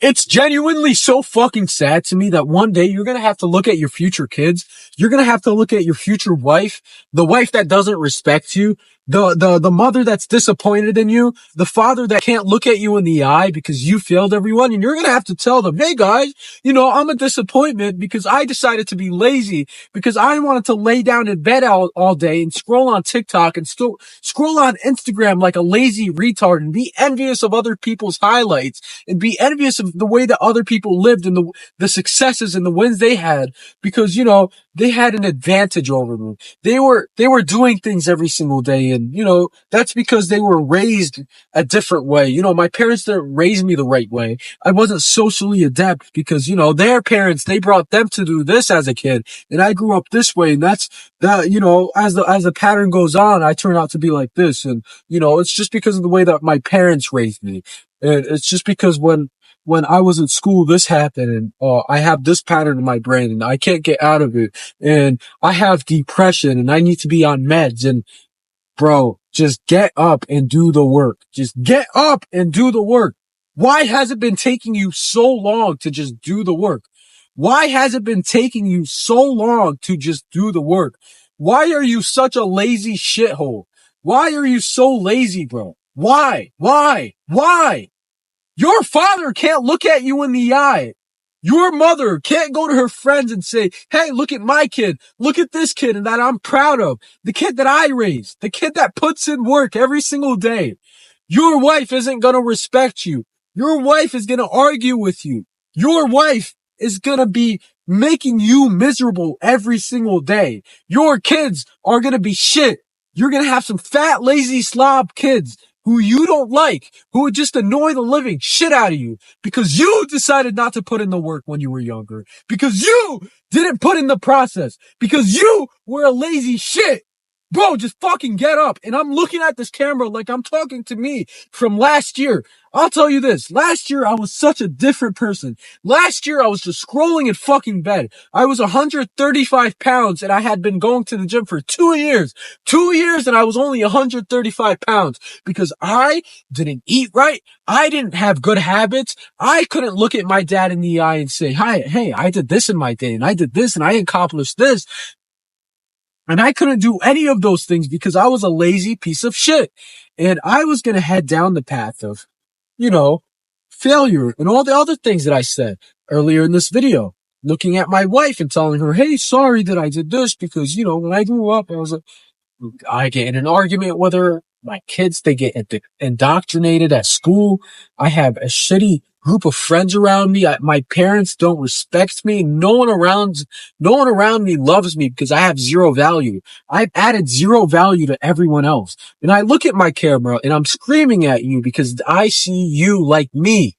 It's genuinely so fucking sad to me that one day you're gonna have to look at your future kids. You're gonna have to look at your future wife, the wife that doesn't respect you, the mother that's disappointed in you, the father that can't look at you in the eye because you failed everyone. And you're gonna have to tell them, hey guys, I'm a disappointment because I decided to be lazy because I wanted to lay down in bed all day and scroll on TikTok and still scroll on Instagram like a lazy retard and be envious of other people's highlights and be envious of the way that other people lived and the successes and the wins they had because, they had an advantage over me. They were doing things every single day. And, that's because they were raised a different way. My parents didn't raise me the right way. I wasn't socially adept because, their parents, they brought them to do this as a kid. And I grew up this way. And that's that, as the pattern goes on, I turn out to be like this. And, it's just because of the way that my parents raised me. And it's just because when I was in school, this happened and, I have this pattern in my brain and I can't get out of it. And I have depression and I need to be on meds. And bro, just get up and do the work. Just get up and do the work. Why has it been taking you so long to just do the work? Why has it been taking you so long to just do the work? Why are you such a lazy shithole? Why are you so lazy, bro? Why? Your father can't look at you in the eye. Your mother can't go to her friends and say, hey, look at my kid. Look at this kid and that I'm proud of. The kid that I raised. The kid that puts in work every single day. Your wife isn't going to respect you. Your wife is going to argue with you. Your wife is going to be making you miserable every single day. Your kids are going to be shit. You're going to have some fat, lazy slob kids who you don't like, who would just annoy the living shit out of you because you decided not to put in the work when you were younger, because you didn't put in the process, because you were a lazy shit. Bro, just fucking get up. And I'm looking at this camera like I'm talking to me from last year. I'll tell you this. Last year, I was such a different person. Last year, I was just scrolling in fucking bed. I was 135 pounds and I had been going to the gym for 2 years. 2 years and I was only 135 pounds because I didn't eat right. I didn't have good habits. I couldn't look at my dad in the eye and say, hey, I did this in my day and I did this and I accomplished this. And I couldn't do any of those things because I was a lazy piece of shit. And I was going to head down the path of, failure and all the other things that I said earlier in this video. Looking at my wife and telling her, hey, sorry that I did this because, when I grew up, I get in an argument with her. My kids, they get indoctrinated at school. I have a shitty group of friends around me. My parents don't respect me. No one around me loves me because I have zero value. I've added zero value to everyone else. And I look at my camera and I'm screaming at you because I see you like me.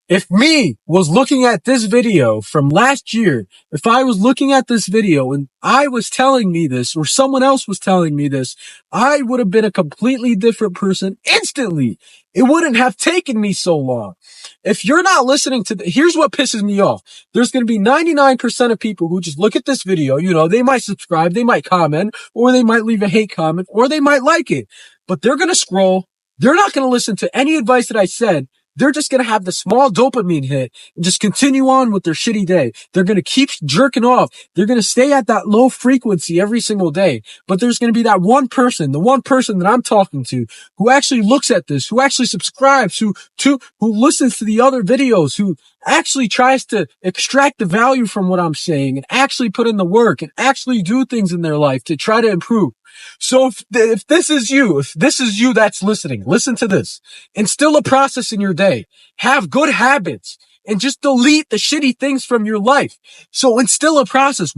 If me was looking at this video from last year, if I was looking at this video and I was telling me this or someone else was telling me this, I would have been a completely different person instantly. It wouldn't have taken me so long. If you're not listening to here's what pisses me off. There's going to be 99% of people who just look at this video. They might subscribe, they might comment, or they might leave a hate comment, or they might like it, but they're going to scroll. They're not going to listen to any advice that I said. They're just going to have the small dopamine hit and just continue on with their shitty day. They're going to keep jerking off. They're going to stay at that low frequency every single day. But there's going to be that one person, the one person that I'm talking to who actually looks at this, who actually subscribes, who listens to the other videos, who actually tries to extract the value from what I'm saying and actually put in the work and actually do things in their life to try to improve. So if this is you that's listening, listen to this. Instill a process in your day. Have good habits and just delete the shitty things from your life. So instill a process.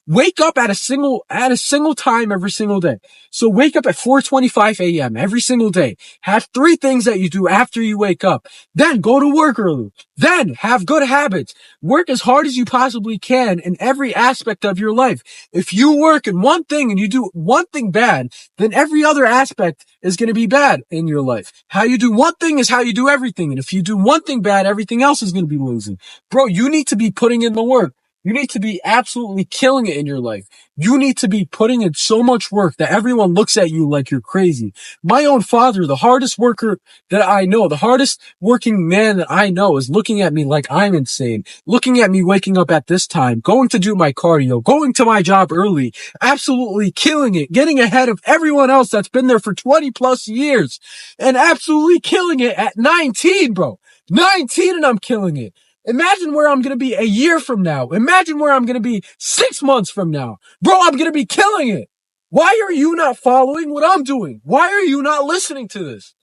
Wake up at a single time every single day. So wake up at 4:25 a.m. every single day. Have 3 things that you do after you wake up. Then go to work early. Then have good habits. Work as hard as you possibly can in every aspect of your life. If you work in one thing and you do one thing bad, then every other aspect is going to be bad in your life. How you do one thing is how you do everything. And if you do one thing bad, everything else is going to be losing. Bro, you need to be putting in the work. You need to be absolutely killing it in your life. You need to be putting in so much work that everyone looks at you like you're crazy. My own father, the hardest worker that I know, the hardest working man that I know is looking at me like I'm insane, looking at me waking up at this time, going to do my cardio, going to my job early, absolutely killing it, getting ahead of everyone else that's been there for 20 plus years and absolutely killing it at 19, bro. 19 and I'm killing it. Imagine where I'm going to be a year from now. Imagine where I'm going to be 6 months from now. Bro, I'm going to be killing it. Why are you not following what I'm doing? Why are you not listening to this?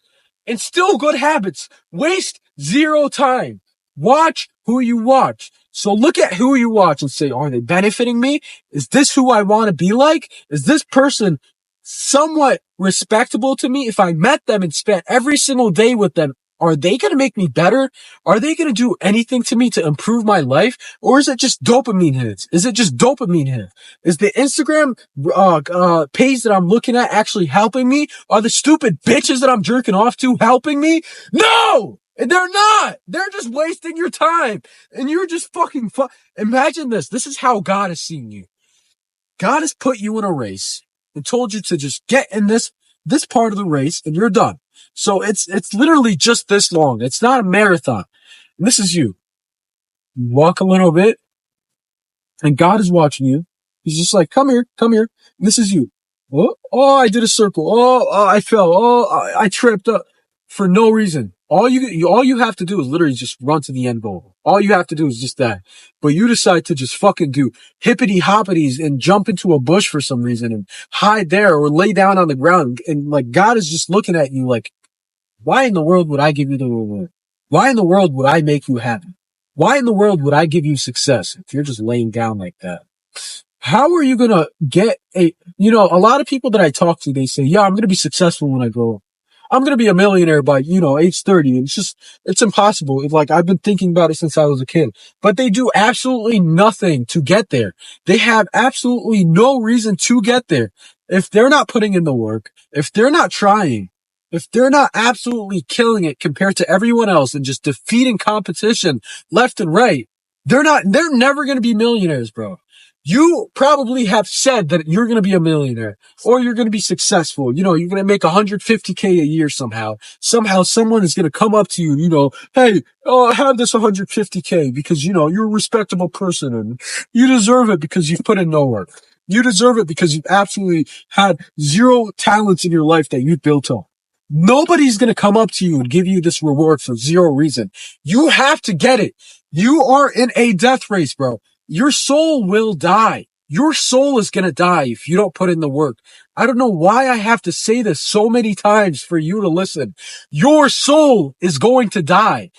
Instill good habits. Waste zero time. Watch who you watch. So look at who you watch and say, are they benefiting me? Is this who I want to be like? Is this person somewhat respectable to me? If I met them and spent every single day with them, are they going to make me better? Are they going to do anything to me to improve my life? Or is it just dopamine hits? Is it just dopamine hits? Is the Instagram page that I'm looking at actually helping me? Are the stupid bitches that I'm jerking off to helping me? No! They're not! They're just wasting your time. And you're just fucking Imagine this. This is how God has seen you. God has put you in a race and told you to just get in this part of the race and you're done. So it's literally just this long. It's not a marathon. And this is you. You walk a little bit and God is watching you. He's just like, come here. And this is you. Oh, I did a circle. Oh, I fell. Oh, I tripped up for no reason. All you have to do is literally just run to the end goal. All you have to do is just that. But you decide to just fucking do hippity hoppities and jump into a bush for some reason and hide there or lay down on the ground. And like God is just looking at you like, why in the world would I give you the reward? Why in the world would I make you happy? Why in the world would I give you success if you're just laying down like that? How are you going to get a lot of people that I talk to, they say, yeah, I'm going to be successful when I grow up. I'm going to be a millionaire by, age 30. And it's impossible. Like, I've been thinking about it since I was a kid, but they do absolutely nothing to get there. They have absolutely no reason to get there. If they're not putting in the work, if they're not trying, if they're not absolutely killing it compared to everyone else and just defeating competition left and right, they're never going to be millionaires, bro. You probably have said that you're going to be a millionaire or you're going to be successful. You're going to make 150K a year somehow. Somehow someone is going to come up to you, hey, have this 150K because, you're a respectable person and you deserve it because you've put in no work. You deserve it because you've absolutely had zero talents in your life that you've built up. Nobody's going to come up to you and give you this reward for zero reason. You have to get it. You are in a death race, bro. Your soul will die. Your soul is going to die if you don't put in the work. I don't know why I have to say this so many times for you to listen. Your soul is going to die.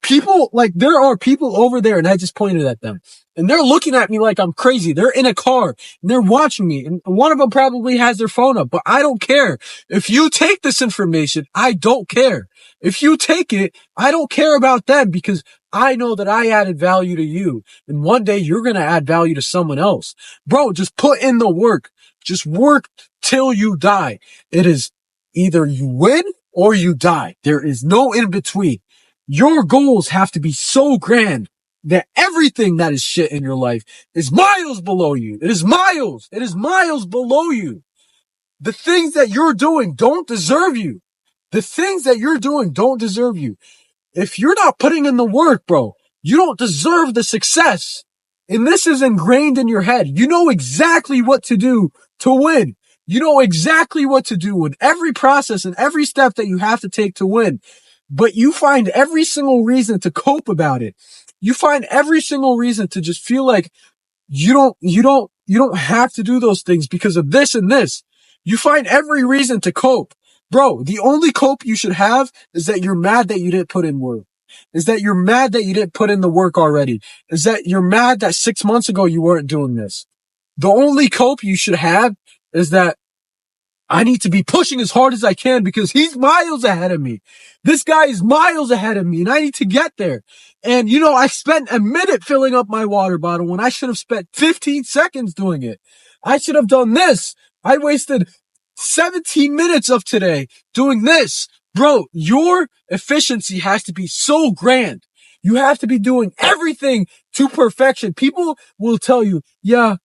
There are people over there, and I just pointed at them, and they're looking at me like I'm crazy. They're in a car, and they're watching me, and one of them probably has their phone up, but I don't care. If you take this information, I don't care. If you take it, I don't care about them because I know that I added value to you, and one day you're going to add value to someone else. Bro, just put in the work. Just work till you die. It is either you win or you die. There is no in between. Your goals have to be so grand that everything that is shit in your life is miles below you. It is miles below you. The things that you're doing don't deserve you. The things that you're doing don't deserve you. If you're not putting in the work, bro, you don't deserve the success. And this is ingrained in your head. You know exactly what to do to win. You know exactly what to do in every process and every step that you have to take to win. But you find every single reason to cope about it. You find every single reason to just feel like you don't have to do those things because of this and this. You find every reason to cope. Bro, the only cope you should have is that you're mad that you didn't put in work. Is that you're mad that you didn't put in the work already. Is that you're mad that 6 months ago you weren't doing this. The only cope you should have is that I need to be pushing as hard as I can because he's miles ahead of me. This guy is miles ahead of me and I need to get there. And I spent a minute filling up my water bottle when I should have spent 15 seconds doing it. I should have done this. I wasted 17 minutes of today doing this. Bro, your efficiency has to be so grand. You have to be doing everything to perfection. People will tell you, yeah,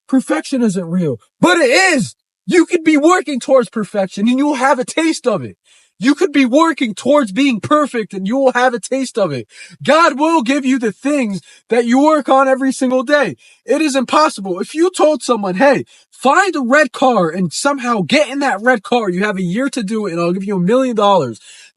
perfection isn't real, but it is. You could be working towards perfection and you will have a taste of it. You could be working towards being perfect and you will have a taste of it. God will give you the things that you work on every single day. It is impossible. If you told someone, hey, find a red car and somehow get in that red car, you have a year to do it and I'll give you $1 million.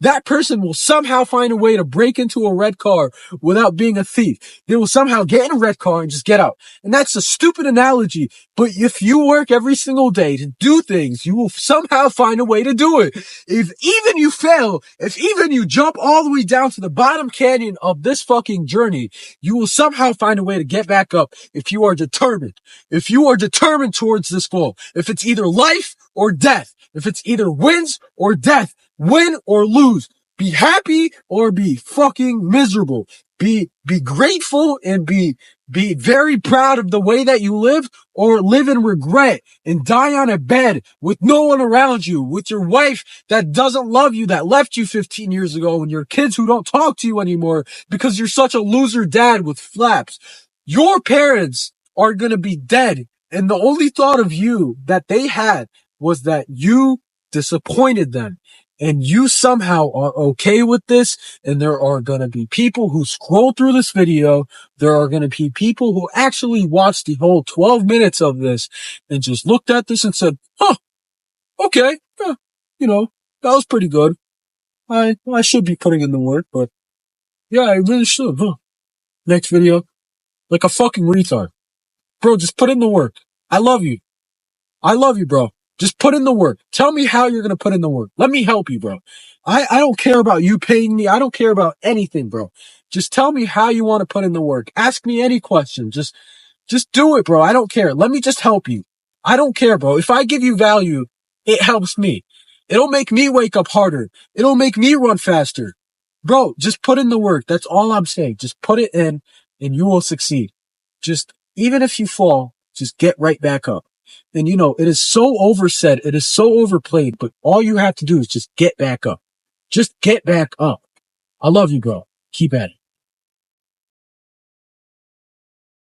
That person will somehow find a way to break into a red car without being a thief. They will somehow get in a red car and just get out. And that's a stupid analogy. But if you work every single day to do things, you will somehow find a way to do it. If even you fail, if even you jump all the way down to the bottom canyon of this fucking journey, you will somehow find a way to get back up if you are determined. If you are determined towards this goal. If it's either life or death. If it's either wins or death. Win or lose. Be happy or be fucking miserable. Be grateful and be very proud of the way that you live, or live in regret and die on a bed with no one around you, with your wife that doesn't love you, that left you 15 years ago, and your kids who don't talk to you anymore because you're such a loser dad with flaps. Your parents are going to be dead, and the only thought of you that they had was that you disappointed them. And you somehow are okay with this, and there are going to be people who scroll through this video. There are going to be people who actually watched the whole 12 minutes of this and just looked at this and said, huh, okay, you know, that was pretty good. I should be putting in the work, but yeah, I really should, huh? Next video, like a fucking retard. Bro, just put in the work. I love you. I love you, bro. Just put in the work. Tell me how you're going to put in the work. Let me help you, bro. I don't care about you paying me. I don't care about anything, bro. Just tell me how you want to put in the work. Ask me any question. Just do it, bro. I don't care. Let me just help you. I don't care, bro. If I give you value, it helps me. It'll make me wake up harder. It'll make me run faster. Bro, just put in the work. That's all I'm saying. Just put it in and you will succeed. Just, even if you fall, just get right back up. And you know, it is so oversaid, it is so overplayed, but all you have to do is just get back up. Just get back up. I love you, bro. Keep at it.